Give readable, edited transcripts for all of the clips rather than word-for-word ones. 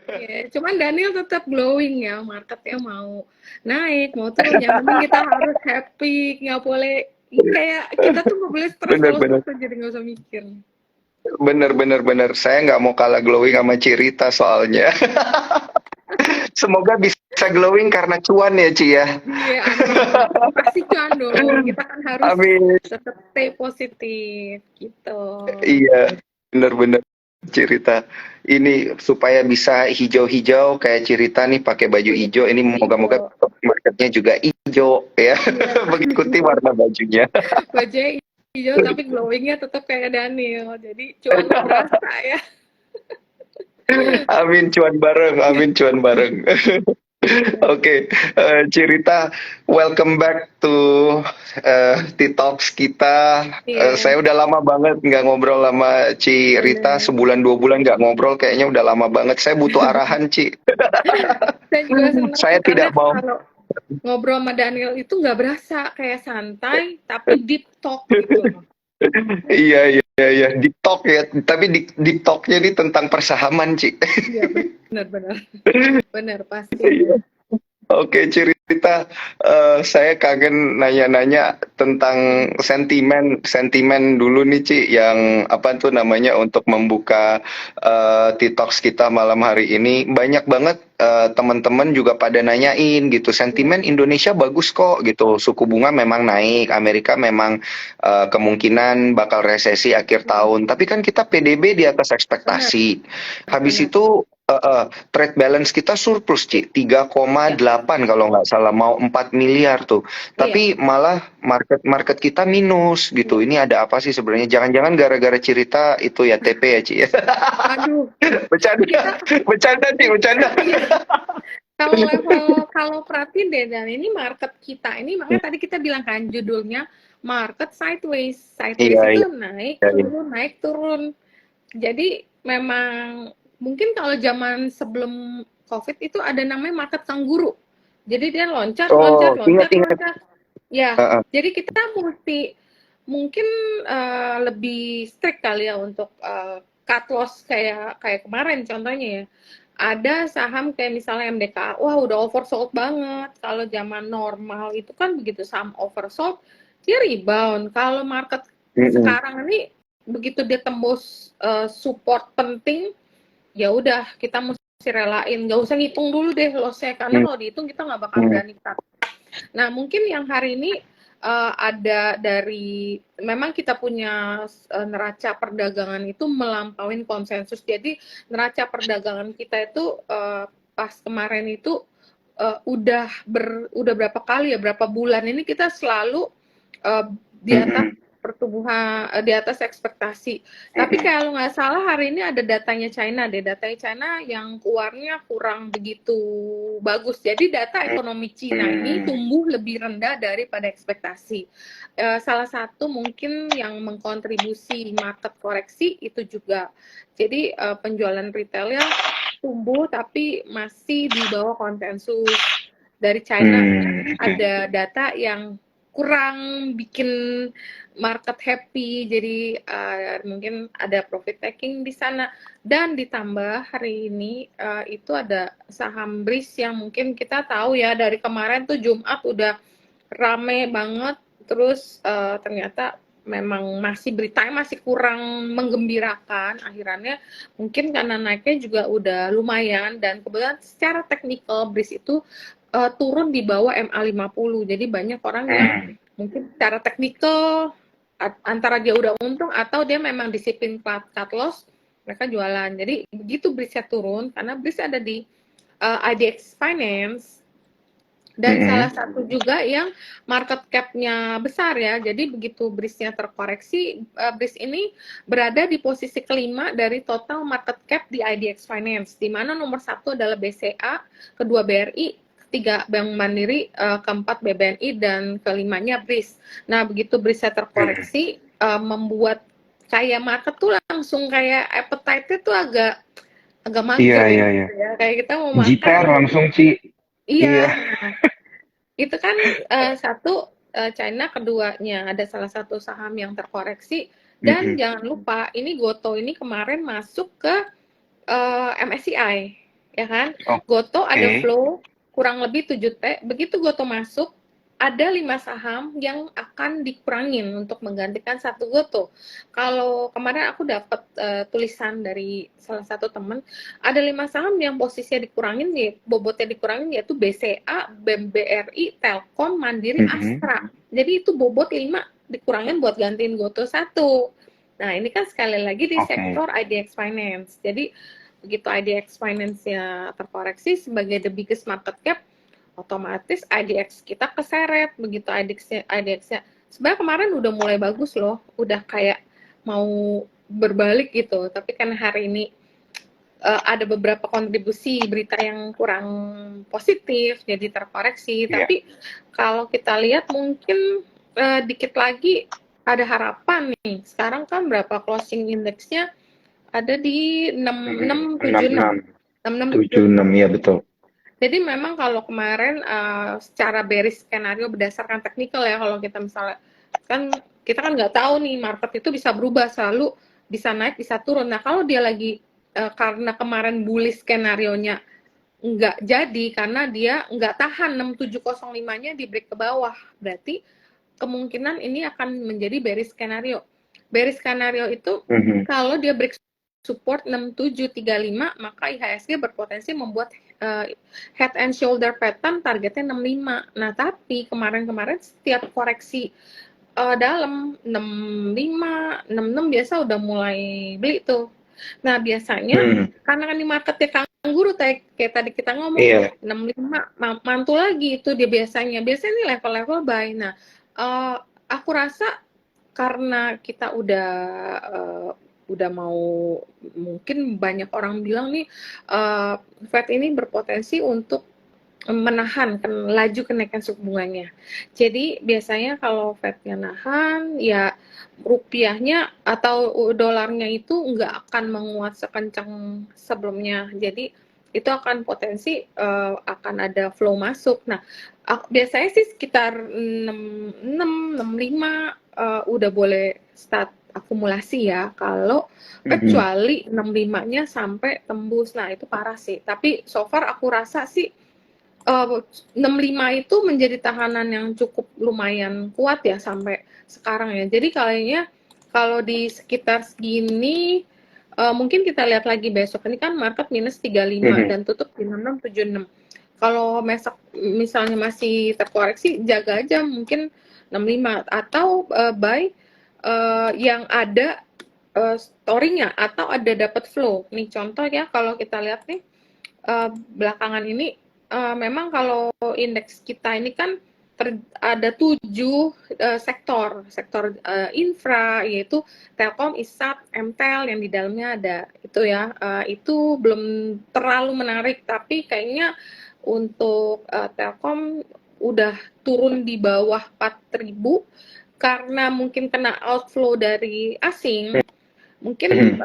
Iya, cuman Daniel tetap glowing ya, marketnya mau naik, mau turun, yang penting kita harus happy, nggak boleh kayak kita tuh nggak boleh stres kalau Bener-bener. stres jadi nggak usah mikir. Bener-bener. Saya nggak mau kalah glowing sama Cirita soalnya. Semoga bisa glowing karena cuan ya, Ci ya. Iya, amin. Pasti cuan dong. Kita kan harus Amin. tetap stay positif gitu. Iya, bener-bener Cirita. Ini supaya bisa hijau-hijau kayak Cirita nih pakai baju Iya, hijau. Ini moga-moga hijau. marketnya juga hijau ya, Iya, mengikuti warna bajunya. bajunya hijau tapi glowingnya tetap kayak Daniel. Jadi cuannya berasa ya. Amin cuan bareng, amin cuan bareng. Oke, Cirita, welcome back to T-Talks kita. Iya, Saya udah lama banget nggak ngobrol sama Cirita, bener. sebulan 2 bulan nggak ngobrol, kayaknya udah lama banget. Saya butuh arahan, Ci. Saya juga senang Saya sih karena tidak mau. kalau ngobrol sama Daniel itu nggak berasa kayak santai, tapi deep talk gitu loh. Iya, iya, iya, deep talk ya. Tapi deep talknya ini tentang persahaman, Ci. Iya, benar-benar. Benar pastinya. Oke, cerita. Saya kangen nanya-nanya tentang sentimen, sentimen dulu nih, Ci, yang apa tuh namanya untuk membuka TikToks kita malam hari ini. Banyak banget teman-teman juga pada nanyain gitu. Iya, Sentimen Indonesia bagus kok gitu. Suku bunga memang naik, Amerika memang kemungkinan bakal resesi akhir iya, tahun. Tapi kan kita PDB di atas benar, ekspektasi. Habis benar. itu trade balance kita surplus, Ci. tiga koma Iya, delapan kalau nggak salah, mau 4 miliar tuh. iya, Tapi malah market kita minus gitu. iya. Ini ada apa sih sebenarnya? Jangan-jangan gara-gara cerita itu ya TP ya, Ci ya. Aduh, Bercanda, kita bercanda, Ci, bercanda. iya. Kalau perhatiin deh dan ini market kita ini makanya tadi kita bilang kan judulnya market sideways. Sideways Iya, itu iya, naik iya, iya. turun naik turun. Jadi memang mungkin kalau zaman sebelum COVID itu ada namanya market kangguru. Jadi dia loncat, loncat, Oh, loncat, ingat-ingat. loncat. Ya, Heeh. jadi kita mesti mungkin lebih strict kali ya untuk cut loss kayak kayak kemarin contohnya ya. Ada saham kayak misalnya MDKA, wah udah oversold banget. Kalau zaman normal itu kan begitu saham oversold, dia rebound. Kalau market Mm-mm. sekarang ini begitu dia tembus support penting, ya udah kita mesti relain, nggak usah ngitung dulu deh lossnya karena kalau dihitung kita nggak bakal Mm-mm. berani cut. Nah mungkin yang hari ini ada dari memang kita punya neraca perdagangan itu melampaui konsensus. Jadi neraca perdagangan kita itu pas kemarin itu udah berapa kali ya berapa bulan ini kita selalu di atas Mm-mm. pertumbuhan di atas ekspektasi. Tapi kalau nggak salah hari ini ada datanya China deh. Datanya China yang keluarnya kurang begitu bagus. Jadi data ekonomi Cina ini Mm-mm. tumbuh lebih rendah daripada ekspektasi. Salah satu mungkin yang mengkontribusi market koreksi itu juga. Jadi penjualan retailnya tumbuh tapi masih di bawah konsensus. Dari China ada data yang kurang bikin market happy, jadi mungkin ada profit taking di sana. Dan ditambah hari ini itu ada saham BRIS yang mungkin kita tahu ya dari kemarin tuh Jumat udah rame banget, terus ternyata memang masih beritanya masih kurang menggembirakan. Akhirnya mungkin karena naiknya juga udah lumayan dan kebetulan secara teknikal BRIS itu turun di bawah MA50. Jadi banyak orang yang mungkin secara teknikal antara dia udah untung atau dia memang disiplin cut loss, mereka jualan. Jadi begitu BRIS-nya turun karena BRIS ada di IDX Finance dan salah Mm-mm. satu juga yang market cap-nya besar ya. Jadi begitu BRIS-nya terkoreksi, BRIS ini berada di posisi kelima dari total market cap di IDX Finance, di mana nomor satu adalah BCA, kedua BRI, ketiga Bank Mandiri, keempat BBNI, dan kelimanya BRIS. Nah, begitu BRIS-nya terkoreksi, membuat kayak market tuh langsung kayak appetite-nya tuh agak agak Iya, mager iya, iya. gitu ya. Kayak kita mau makan Jiper tapi langsung, Ci. iya. Iya. Nah, itu kan satu China, keduanya ada salah satu saham yang terkoreksi dan Mm-mm. jangan lupa ini Goto ini kemarin masuk ke MSCI ya kan? Goto ada Oke. flow kurang lebih 7T. Begitu Goto masuk, ada 5 saham yang akan dikurangin untuk menggantikan satu Goto. Kalau kemarin aku dapat tulisan dari salah satu teman, ada 5 saham yang posisinya dikurangin, bobotnya dikurangin, yaitu BCA, BEM BRI, Telkom, Mandiri, Astra. Jadi itu bobot 5 dikurangin buat gantiin Goto satu. Nah, ini kan sekali lagi di Oke. sektor IDX Finance. Jadi, begitu IDX Finance-nya terkoreksi sebagai the biggest market cap, otomatis IDX kita keseret. Begitu IDX-nya sebenarnya kemarin udah mulai bagus loh, udah kayak mau berbalik gitu. Tapi kan hari ini ada beberapa kontribusi berita yang kurang positif, jadi terkoreksi. Iya. Tapi kalau kita lihat mungkin dikit lagi ada harapan nih. Sekarang kan berapa closing indeksnya? Ada di 6676. 6676, iya betul. Jadi memang kalau kemarin secara bearish skenario berdasarkan teknikal ya, kalau kita misalnya kan kita kan nggak tahu nih market itu bisa berubah, selalu bisa naik bisa turun. Nah kalau dia lagi karena kemarin bullish skenario-nya nggak jadi karena dia nggak tahan 6705-nya di break ke bawah, berarti kemungkinan ini akan menjadi bearish skenario. Bearish skenario itu kalau dia break support 6735, maka IHSG berpotensi membuat head and shoulder pattern targetnya 65. Nah, tapi kemarin-kemarin setiap koreksi dalam 65, 66 biasa udah mulai beli tuh. Nah, biasanya karena kan di marketnya kangguru kayak tadi kita ngomong, Iya. 65 mantul lagi itu dia biasanya. Biasanya ini level-level buy. Nah, aku rasa karena kita udah mau, mungkin banyak orang bilang nih Fed ini berpotensi untuk menahan laju kenaikan suku bunganya. Jadi biasanya kalau Fed-nya nahan, ya rupiahnya atau dolarnya itu nggak akan menguat sekencang sebelumnya. Jadi itu akan potensi akan ada flow masuk. Nah, biasanya sih sekitar 66, 65 udah boleh start akumulasi ya. Kalau kecuali 65-nya sampai tembus, nah itu parah sih. Tapi so far aku rasa sih 65 itu menjadi tahanan yang cukup lumayan kuat ya sampai sekarang ya. Jadi kayaknya kalau di sekitar segini mungkin kita lihat lagi besok. Ini kan market minus 35 dan tutup di 6676. Kalau misalnya masih terkoreksi, jaga aja mungkin 65 atau buy yang ada story-nya atau ada dapat flow. Nih contoh ya, kalau kita lihat nih belakangan ini memang kalau indeks kita ini kan ada 7 sektor infra, yaitu Telkom, ISAT, MTEL yang di dalamnya ada itu ya. Itu belum terlalu menarik, tapi kayaknya untuk Telkom udah turun di bawah 4.000 karena mungkin kena outflow dari asing. Mungkin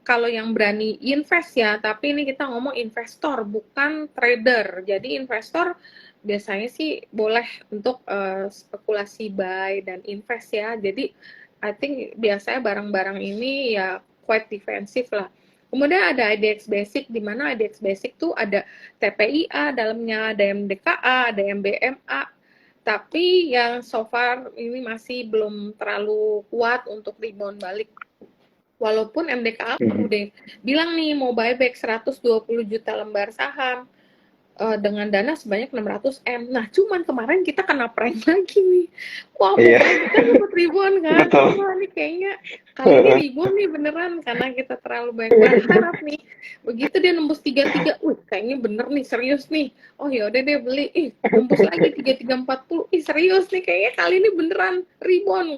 kalau yang berani invest ya, tapi ini kita ngomong investor bukan trader. Jadi investor biasanya sih boleh untuk spekulasi buy dan invest ya. Jadi I think biasanya barang-barang ini ya quite defensif lah. Kemudian ada IDX Basic, di mana IDX Basic tuh ada TPIA dalamnya, ada MDKA, ada MBMA. Tapi yang so far ini masih belum terlalu kuat untuk rebound balik. Walaupun MDKA udah bilang nih mau buyback 120 juta lembar saham dengan dana sebanyak 600 M. Nah, cuman kemarin kita kena prank lagi nih. Wah, mau buyback kan dapat ribuan kan. Wah, ini kayaknya kali ini ribuan nih beneran karena kita terlalu banyak berharap nih. Begitu dia nembus 33, kayaknya bener nih, serius nih. Oh ya udah deh beli. Nembus lagi 3340. Serius nih kayaknya kali ini beneran ribuan.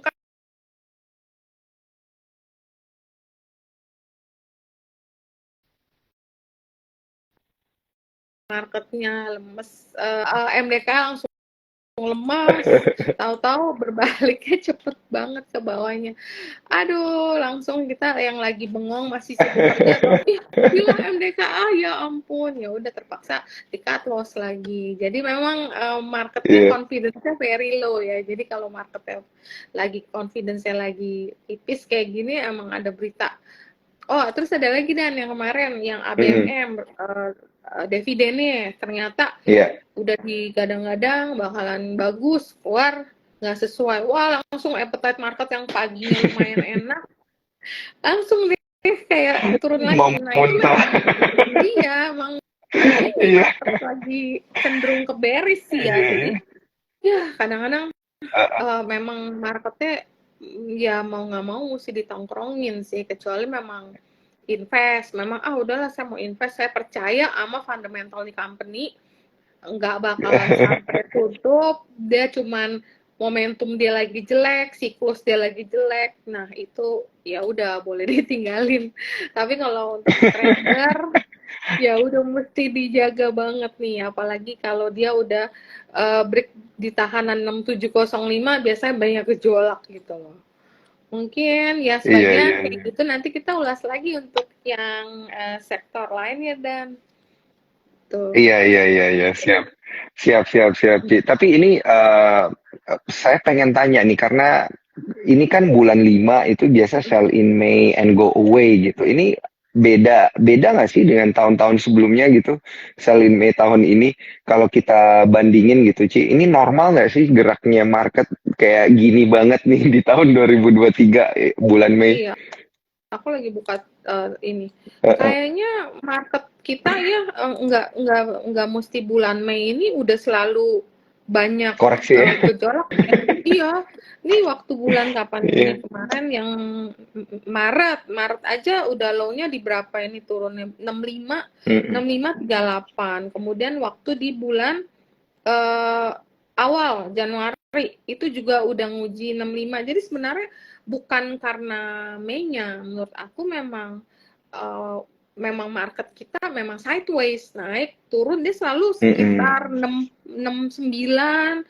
Marketnya lemes, MDK langsung lemas, tahu-tahu berbaliknya cepet banget ke bawahnya. Aduh, langsung kita yang lagi bengong masih sibuk kerja, hilang MDKA, ya ampun, ya udah terpaksa di cut loss lagi. Jadi memang marketnya confidence-nya very low ya. Jadi kalau marketnya lagi confidence-nya lagi tipis kayak gini, emang ada berita. Oh, terus ada lagi Dan yang kemarin yang ABMM dividennya ternyata Iya. udah digadang-gadang bakalan bagus, keluar nggak sesuai, wah langsung appetite market yang paginya lumayan enak langsung deh kayak turun Mau lagi. Nah itu muntah. memang iya, emang ini Iya. market lagi cenderung ke bearish sih ya. Jadi Iya. ya kadang-kadang Heeh. memang marketnya ya mau nggak mau mesti ditongkrongin sih, kecuali memang invest. Memang udahlah saya mau invest, saya percaya sama fundamental di company, nggak bakalan sampai tutup, dia cuman momentum dia lagi jelek, siklus dia lagi jelek. Nah, itu ya udah boleh ditinggalin. Tapi kalau untuk trader ya udah mesti dijaga banget nih, apalagi kalau dia udah break di tahanan 6705 biasanya banyak gejolak gitu loh. Mungkin ya Iya, sebaiknya iya, kayak iya. gitu nanti kita ulas lagi untuk yang sektor lain ya dan tuh. Iya, iya, iya, iya, siap. Siap, siap, siap, Ci. Tapi ini saya pengen tanya nih karena ini kan bulan 5 itu biasa sell in May and go away gitu. Ini beda beda nggak sih dengan tahun-tahun sebelumnya gitu? Sell in May tahun ini kalau kita bandingin gitu, Ci. Ini normal nggak sih geraknya market kayak gini banget nih di tahun 2023 bulan Mei? Iya, aku lagi buka ini. Heeh. Kayaknya market kita ya nggak mesti bulan Mei ini udah selalu banyak Koreksi ya. gejolak ya. Iya, ini waktu bulan kapan ini Iya. kemarin yang Maret aja udah low-nya di berapa ini turunnya 65 Mm-mm. 38. Kemudian waktu di bulan eh, awal Januari itu juga udah nguji 65. Jadi sebenarnya bukan karena Mei-nya, menurut aku eh, memang market kita memang sideways, naik turun dia selalu Mm-mm. sekitar 6 69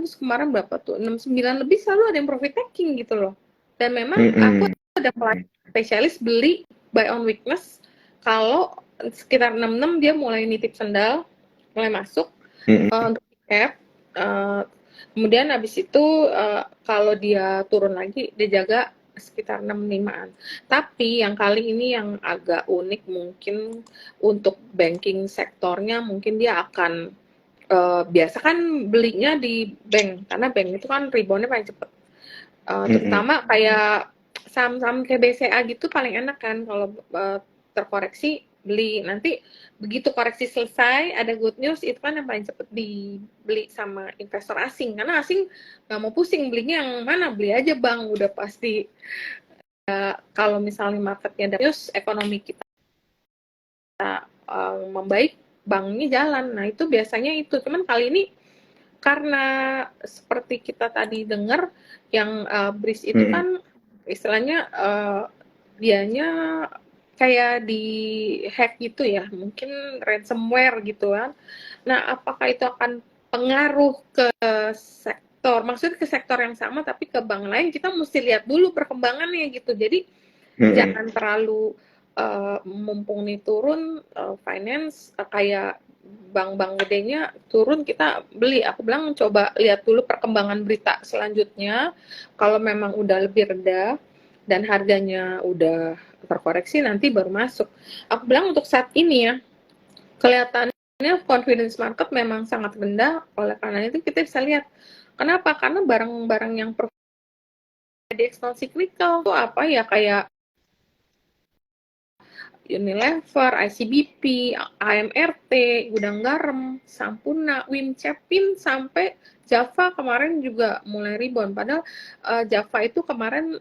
terus kemarin berapa tuh 69 lebih selalu ada yang profit taking gitu loh. Dan memang aku Mm-mm. ada spesialis beli buy on weakness kalau sekitar 66 dia mulai nitip sendal, mulai masuk Mm-mm. untuk cap. Kemudian habis itu kalau dia turun lagi dia jaga sekitar 65-an. Tapi yang kali ini yang agak unik mungkin untuk banking sektornya mungkin dia akan biasa kan belinya di bank karena bank itu kan reboundnya paling cepet. Mm-mm. Terutama kayak saham-saham kayak BCA gitu paling enak kan kalau terkoreksi beli, nanti begitu koreksi selesai ada good news itu kan yang paling cepet dibeli sama investor asing, karena asing nggak mau pusing belinya yang mana, beli aja bang udah pasti. Kalau misalnya marketnya ada news ekonomi kita membaik, banknya jalan. Nah itu biasanya itu, cuman kali ini karena seperti kita tadi dengar yang Breeze itu Mm-mm. kan istilahnya dianya kayak di hack gitu ya, mungkin ransomware gitu kan. Nah, apakah itu akan pengaruh ke sektor, maksudnya ke sektor yang sama tapi ke bank lain, kita mesti lihat dulu perkembangannya gitu. Jadi Mm-mm. jangan terlalu mumpung nih turun finance kayak bank-bank gedenya turun kita beli. Aku bilang coba lihat dulu perkembangan berita selanjutnya. Kalau memang udah lebih rendah dan harganya udah terkoreksi nanti baru masuk. Aku bilang untuk saat ini ya kelihatannya confidence market memang sangat rendah. Oleh karena itu kita bisa lihat kenapa? Karena barang-barang yang di eksternal cyclical itu apa ya, kayak Unilever, ICBP, AMRT, Gudang Garam, Sampurna, Wim Cepin, sampai Java kemarin juga mulai rebound. Padahal Java itu kemarin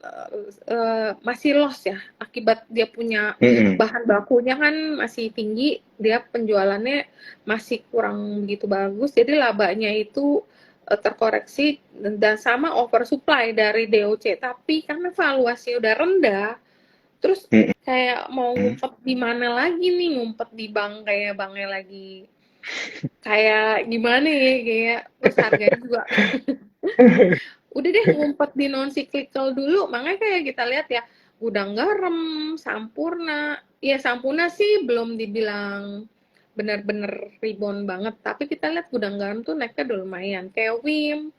masih loss ya, akibat dia punya Mm-mm. bahan bakunya kan masih tinggi, dia penjualannya masih kurang begitu bagus, jadi labanya itu terkoreksi dan sama oversupply dari DOC. Tapi karena valuasi udah rendah, terus kayak mau Mm-mm. ngumpet di mana lagi nih, ngumpet di bank kayak banknya lagi kayak gimana ya, kayak terus harganya juga udah deh ngumpet di non cyclical dulu. Makanya kayak kita lihat ya Gudang Garam, Sampurna, ya Sampurna sih belum dibilang benar-benar rebound banget, tapi kita lihat Gudang Garam tuh naiknya udah lumayan. Kayak Wim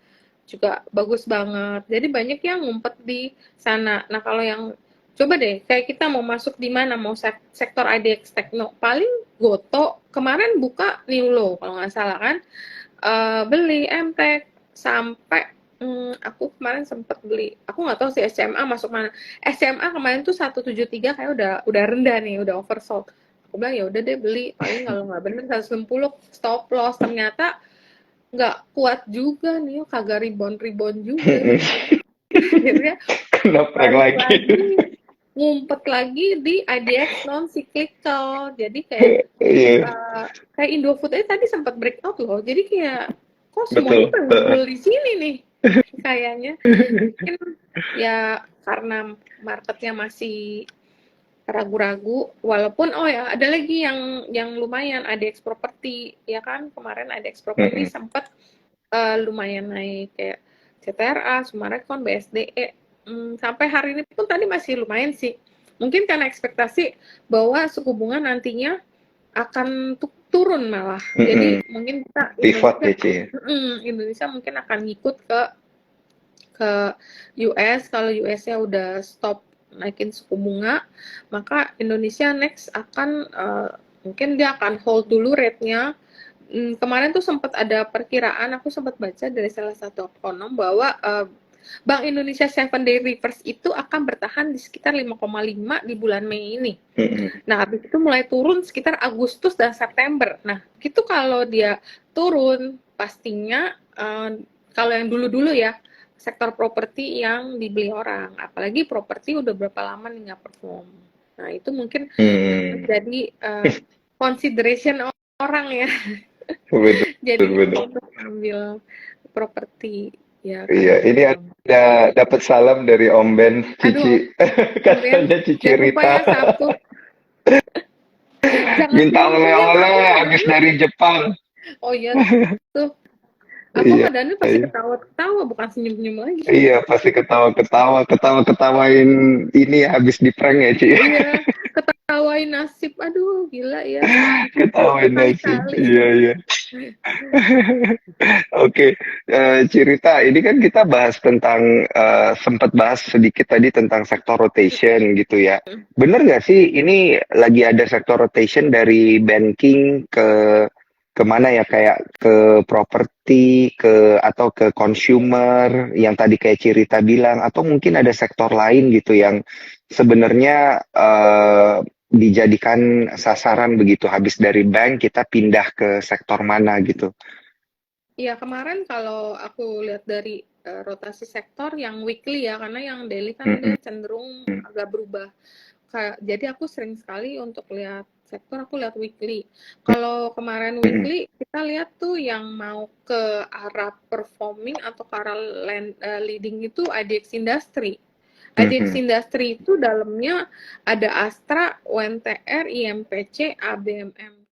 juga bagus banget, jadi banyak yang ngumpet di sana. Nah kalau yang Coba deh, kayak kita mau masuk di mana, mau sektor IDX Tekno, paling Goto kemarin buka new low kalau nggak salah kan. Beli MTEK sampai aku kemarin sempet beli. Aku nggak tahu sih SMA masuk mana. SMA kemarin tuh 173 kayak udah rendah nih, udah oversold. Aku bilang ya udah deh beli, paling kalau nggak bener 160 stop loss. Ternyata nggak kuat juga nih, kagak rebound juga. Akhirnya Kena prank balik lagi. lagi, ngumpet lagi di IDX non cyclical. Jadi kayak Iya, uh, kayak Indofood aja tadi sempat breakout loh. Jadi kayak kok semuanya betul. pada ngumpul di sini nih kayaknya. Mungkin ya karena marketnya masih ragu-ragu, walaupun oh ya ada lagi yang lumayan IDX property ya kan, kemarin IDX property Mm-mm. sempat lumayan naik kayak CTRA, Sumarekon, BSDE. Sampai hari ini pun tadi masih lumayan sih. Mungkin karena ekspektasi bahwa suku bunga nantinya akan turun malah. Mm-mm. Jadi mungkin kita Pivot Indonesia ya, Ci. Indonesia mungkin akan ngikut ke US. Kalau US-nya udah stop naikin suku bunga, maka Indonesia next akan mungkin dia akan hold dulu rate-nya. Kemarin tuh sempat ada perkiraan, aku sempat baca dari salah satu ekonom bahwa Bank Indonesia 7-day reverse itu akan bertahan di sekitar 5,5 di bulan Mei ini. Mm-mm. Nah, habis itu mulai turun sekitar Agustus dan September. Nah, itu kalau dia turun, pastinya kalau yang dulu-dulu ya, sektor properti yang dibeli orang. Apalagi properti udah berapa lama nih nggak perform. Nah, itu mungkin Hmm, jadi consideration orang ya. betul, Jadi betul. untuk ambil properti ya Iya, karena ini memang. ada dapat salam dari Om Ben, Aduh, Cici. Om Ben, Katanya Cici jangan lupa Rita ya Sabtu. Jangan minta siang-siang, aku oleh-oleh sama habis Daniel. dari Jepang. Oh iya, tuh. Aku Iya, sama Daniel pasti iya. ketawa-ketawa, bukan senyum-senyum lagi. Iya, pasti ketawa-ketawa, ketawa-ketawain ini habis di prank ya, Ci. Iya, ketawain nasib. Aduh, gila ya. Ketawain nasib. Berkali-kali. Iya, iya. Oke, Cirita, ini kan kita bahas tentang sempat bahas sedikit tadi tentang sektor rotation gitu ya. Bener nggak sih ini lagi ada sektor rotation dari banking ke mana ya kayak ke properti ke atau ke consumer yang tadi kayak Cirita bilang atau mungkin ada sektor lain gitu yang sebenarnya dijadikan sasaran begitu habis dari bank kita pindah ke sektor mana gitu. Iya, kemarin kalau aku lihat dari rotasi sektor yang weekly ya, karena yang daily kan dia Mm-mm. cenderung agak berubah. Jadi aku sering sekali untuk lihat sektor, aku lihat weekly. Kalau kemarin Mm-mm. weekly, kita lihat tuh yang mau ke arah performing atau ke arah leading itu IDX Industry. IDX Mhm. Industry itu dalamnya ada Astra, UNTR, IMPC, ABMM.